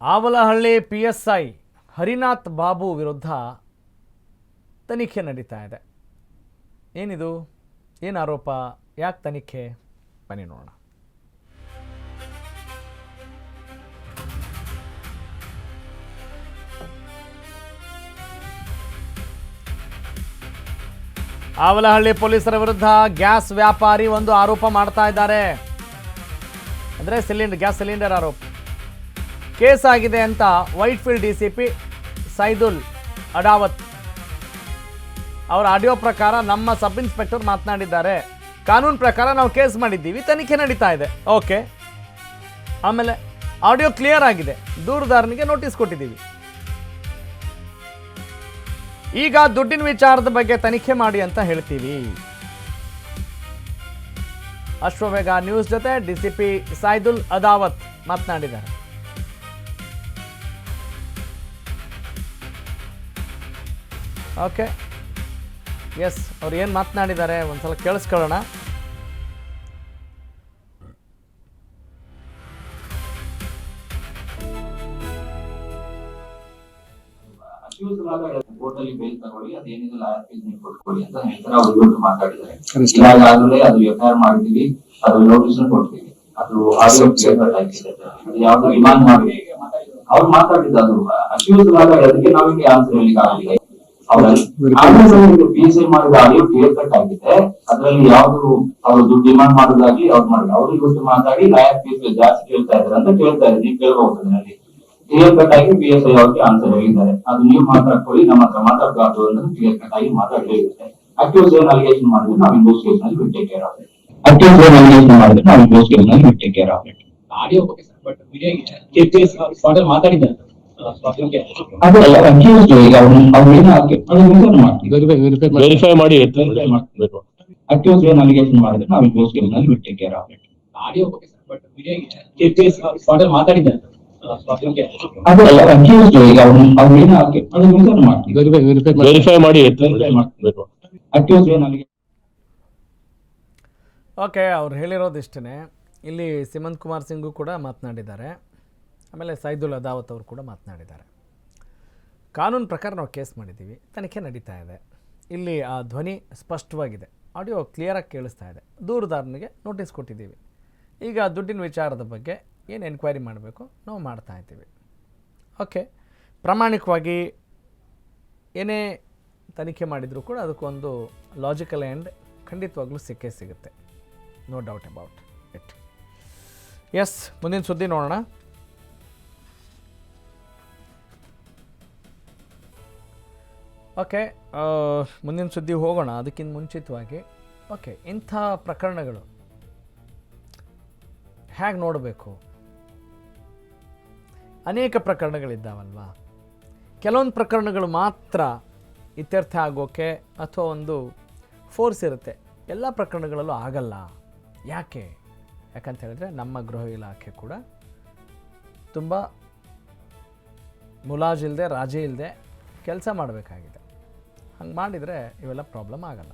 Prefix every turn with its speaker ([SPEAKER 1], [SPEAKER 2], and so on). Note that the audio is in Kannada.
[SPEAKER 1] ಆವಲಹಳ್ಳಿ PSI ಹರಿನಾಥ್ ಬಾಬು ವಿರುದ್ಧ ತನಿಖೆ ನಡೀತಾ ಇದೆ. ಏನಿದು? ಏನು ಆರೋಪ? ಯಾಕೆ ತನಿಖೆ? ಬನ್ನಿ ನೋಡೋಣ. ಆವಲಹಳ್ಳಿ ಪೊಲೀಸರ ವಿರುದ್ಧ ಗ್ಯಾಸ್ ವ್ಯಾಪಾರಿ ಒಂದು ಆರೋಪ ಮಾಡ್ತಾ ಇದ್ದಾರೆ. ಅಂದರೆ ಗ್ಯಾಸ್ ಸಿಲಿಂಡರ್ ಆರೋಪ ಕೇಸ್ ಆಗಿದೆ ಅಂತ ವೈಟ್ಫೀಲ್ಡ್ DCP ಸೈದುಲ್ ಅಡಾವತ್ ಅವರ ಆಡಿಯೋ ಪ್ರಕಾರ ನಮ್ಮ ಸಬ್ ಇನ್ಸ್ಪೆಕ್ಟರ್ ಮಾತನಾಡಿದ್ದಾರೆ. ಕಾನೂನು ಪ್ರಕಾರ ನಾವು ಕೇಸ್ ಮಾಡಿದ್ದೀವಿ, ತನಿಖೆ ನಡೀತಾ ಇದೆ. ಓಕೆ, ಆಮೇಲೆ ಆಡಿಯೋ ಕ್ಲಿಯರ್ ಆಗಿದೆ, ದೂರುದಾರನಿಗೆ ನೋಟಿಸ್ ಕೊಟ್ಟಿದ್ದೀವಿ. ಈಗ ದುಡ್ಡಿನ ವಿಚಾರದ ಬಗ್ಗೆ ತನಿಖೆ ಮಾಡಿ ಅಂತ ಹೇಳ್ತೀವಿ. ಅಶ್ವವೇಗ ನ್ಯೂಸ್ ಜೊತೆ DCP ಸೈದುಲ್ ಅದಾವತ್ ಮಾತನಾಡಿದ್ದಾರೆ. ಓಕೆ, ಎಸ್, ಅವ್ರು ಏನು ಮಾತನಾಡಿದ್ದಾರೆ ಒಂದ್ಸಲ ಕೇಳಿಸ್ಕೊಳ್ಳೋಣ.
[SPEAKER 2] ಕೋರ್ಟಲ್ಲಿ ಬೇಲ್ ತಗೊಳ್ಳಿ, ಅದೇನಿದೆ ಲಾಯರ್ ಫೀಸ್ ನೀವು ಕೊಟ್ಕೊಳ್ಳಿ ಅಂತ ಹೇಳ್ತಾರೆ. ಅವ್ರು ಇವತ್ತು ಮಾತಾಡಿದ್ದಾರೆ. ಈಗಾಗಲೇ ಅದು FIR ಮಾಡ್ತೀವಿ, ಅದು ನೋಟಿಸ್ ಕೊಡ್ತೀವಿ, ಅದು ಯಾವ್ದು ಡಿಮಾಂಡ್ ಮಾಡಿ ಅವ್ರು ಮಾತಾಡಿದ್ದು ಅದು ಅಶ್ಯೂಸ್ ಅದಕ್ಕೆ ನಾವಿಗೆ ಆನ್ಸರ್ ಹೇಳಿಕ್ಕೆ ಆಗಲಿಲ್ಲ. PSI ಮಾಡಿದ ಆಡಿಯೋ ಕ್ಲಿಯರ್ ಕಟ್ ಆಗಿದೆ. ಅದರಲ್ಲಿ ಯಾವ್ದು ಅವರು ದುಡ್ಡು ಡಿಮಾಂಡ್ ಮಾಡೋದಾಗಿ ಅವ್ರು ಮಾಡಿದ್ರು. ಅವ್ರು ಇವತ್ತು ಮಾತಾಡಿ ಲಾಯರ್ ಫೀಸ್ ಜಾಸ್ತಿ ಕೇಳ್ತಾ ಇದ್ದಾರೆ ಅಂತ ಕೇಳ್ತಾ ಇದ್ದಾರೆ. ನೀವು ಕೇಳಬಹುದು, ಅದರಲ್ಲಿ ಕ್ಲಿಯರ್ ಕಟ್ ಆಗಿ PSI ಅವ್ರಿಗೆ ಆನ್ಸರ್ ಹೇಳಿದ್ದಾರೆ. ಅದು ನೀವು ಮಾತಾಡ್ಕೊಳ್ಳಿ, ನಮ್ಮ ಹತ್ರ ಮಾತಾಡಬಾರ್ದು ಅಂತ ಕ್ಲಿಯರ್ ಕಟ್ ಆಗಿ ಮಾತಾಡಿರುತ್ತೆ. ಅಕ್ಯೂಸ್ ಏನ್ ಅಲಿಗೇಷನ್ ಮಾಡಿದ್ರೆ ನಾವು ಇನ್ವೆಸ್ಟಿಗೇಷನ್ ಅಲ್ಲಿ will take care of it. Accuse ಏನ್ ಅಲಿಗೇಷನ್ ಮಾಡಿದ್ರೆ ನಾವು ಇನ್ವೆಸ್ಟಿಗೇಷನ್ ಅಲ್ಲಿ will take care of it. Audio okay sir, but video spot ಮಾತಾಡಿದ್ದಾರೆ.
[SPEAKER 3] ವೆರಿಫೈ ಮಾಡಿ
[SPEAKER 2] ಅಕ್ಯೂಸ್ ಏನ್ ಅಲಿಗೇಷನ್ ಮಾಡಿದ್ರೆ ನಾವು ಇನ್ವೆಸ್ಟಿಗೇಷನ್ ಅಲ್ಲಿ will take care of it. Audio okay sir, but video spot ಮಾತಾಡಿದ್ದಾರೆ.
[SPEAKER 3] ವೆರಿಫೈ ಮಾಡಿ
[SPEAKER 1] ಓಕೆ, ಅವ್ರು ಹೇಳಿರೋದಿಷ್ಟೇ. ಇಲ್ಲಿ ಸಿಮಂತ್ ಕುಮಾರ್ ಸಿಂಗು ಕೂಡ ಮಾತನಾಡಿದ್ದಾರೆ, ಆಮೇಲೆ ಸೈದುಲ್ ಅದಾವತ್ ಅವರು ಕೂಡ ಮಾತನಾಡಿದ್ದಾರೆ. ಕಾನೂನು ಪ್ರಕಾರ ನಾವು ಕೇಸ್ ಮಾಡಿದ್ದೀವಿ, ತನಿಖೆ ನಡೀತಾ ಇದೆ. ಇಲ್ಲಿ ಆ ಧ್ವನಿ ಸ್ಪಷ್ಟವಾಗಿದೆ, ಆಡಿಯೋ ಕ್ಲಿಯರಾಗಿ ಕೇಳಿಸ್ತಾ ಇದೆ. ದೂರುದಾರನಿಗೆ ನೋಟಿಸ್ ಕೊಟ್ಟಿದ್ದೀವಿ. ಈಗ ದುಡ್ಡಿನ ವಿಚಾರದ ಬಗ್ಗೆ ಏನು ಎನ್ಕ್ವೈರಿ ಮಾಡಬೇಕು ನಾವು ಮಾಡ್ತಾ ಇದ್ದೀವಿ. ಓಕೆ, ಪ್ರಾಮಾಣಿಕವಾಗಿ ಏನೇ ತನಿಖೆ ಮಾಡಿದರೂ ಕೂಡ ಅದಕ್ಕೊಂದು ಲಾಜಿಕಲ್ ಎಂಡ್ ಖಂಡಿತವಾಗ್ಲೂ ಸಿಕ್ಕೇ ಸಿಗುತ್ತೆ. No doubt about it. Yes, ಮುಂದಿನ ಸುದ್ದಿ ನೋಡೋಣ. ಓಕೆ, ಮುಂದಿನ ಸುದ್ದಿ ಹೋಗೋಣ. ಅದಕ್ಕಿಂತ ಮುಂಚಿತವಾಗಿ ಓಕೆ, ಇಂಥ ಪ್ರಕರಣಗಳು ಹೇಗೆ ನೋಡಬೇಕು? ಅನೇಕ ಪ್ರಕರಣಗಳಿದ್ದಾವಲ್ವ. ಕೆಲವೊಂದು ಪ್ರಕರಣಗಳು ಮಾತ್ರ ಇತ್ಯರ್ಥ ಆಗೋಕ್ಕೆ ಅಥವಾ ಒಂದು ಫೋರ್ಸ್ ಇರುತ್ತೆ. ಎಲ್ಲ ಪ್ರಕರಣಗಳಲ್ಲೂ ಆಗಲ್ಲ. ಯಾಕಂತ ಹೇಳಿದ್ರೆ ನಮ್ಮ ಗೃಹ ಇಲಾಖೆ ಕೂಡ ತುಂಬ ಮುಲಾಜಿಲ್ಲದೆ ರಾಜಿ ಇಲ್ಲದೆ ಕೆಲಸ ಮಾಡಬೇಕಾಗಿದೆ. ಹಂಗೆ ಮಾಡಿದರೆ ಇವೆಲ್ಲ ಪ್ರಾಬ್ಲಮ್ ಆಗಲ್ಲ.